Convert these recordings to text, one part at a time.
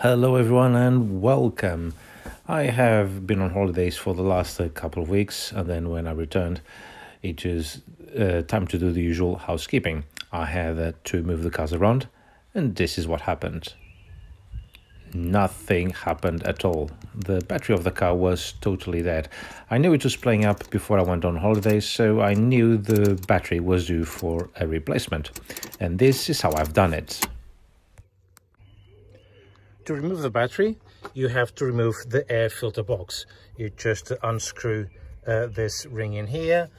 Hello everyone and welcome. I have been on holidays for the last couple of weeks, and then when I returned it is time to do the usual housekeeping. I had to move the cars around, and this is what happened. Nothing happened at all. The battery of the car was totally dead. I knew it was playing up before I went on holidays, so I knew the battery was due for a replacement, and this is how I've done it. To remove the battery, you have to remove the air filter box. You just unscrew this ring in here,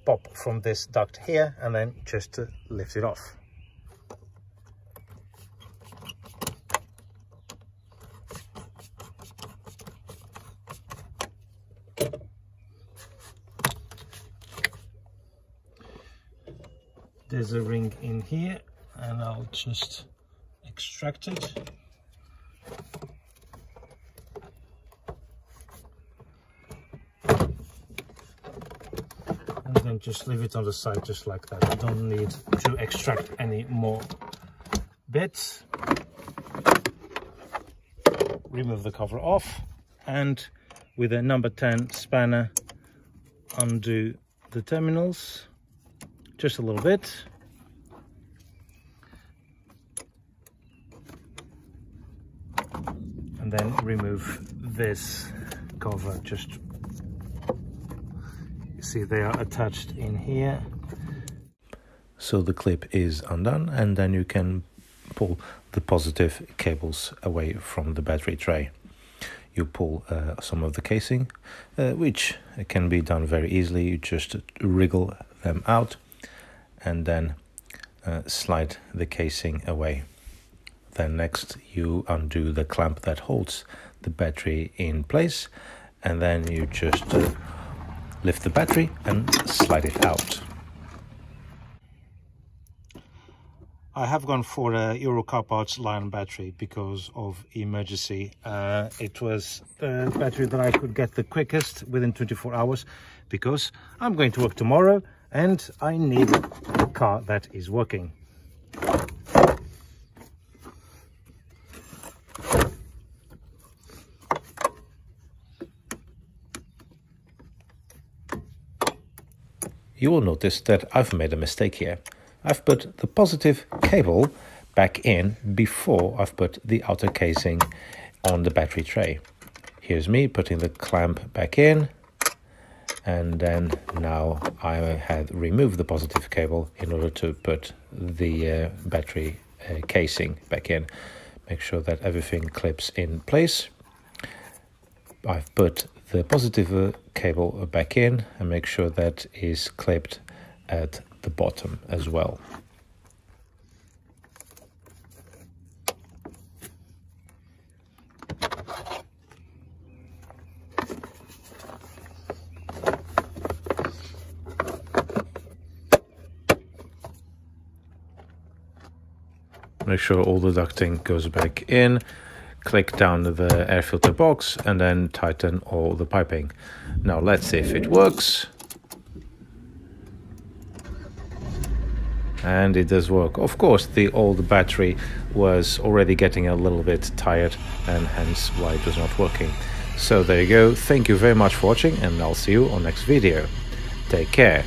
pop from this duct here, and then just lift it off. There's a ring in here, and I'll just extract it. And then just leave it on the side just like that. You don't need to extract any more bits. Remove the cover off, and with a number 10 spanner undo the terminals just a little bit. And then remove this cover. Just, you see they are attached in here. So the clip is undone, and then you can pull the positive cables away from the battery tray. You pull some of the casing, which can be done very easily. You just wriggle them out and then slide the casing away. Then next you undo the clamp that holds the battery in place, and then you just lift the battery and slide it out. I have gone for a Euro Car Parts Lion battery because of emergency. It was the battery that I could get the quickest within 24 hours because I'm going to work tomorrow and I need a car that is working. You will notice that I've made a mistake here. I've put the positive cable back in before I've put the outer casing on the battery tray. Here's me putting the clamp back in, and then now I had removed the positive cable in order to put the battery casing back in. Make sure that everything clips in place. I've put the positive cable back in and make sure that is clipped at the bottom as well. Make sure all the ducting goes back in. Click down the air filter box and then tighten all the piping. Now let's see if it works. And it does work. Of course, the old battery was already getting a little bit tired, and hence why it was not working. So there you go. Thank you very much for watching, and I'll see you on next video. Take care.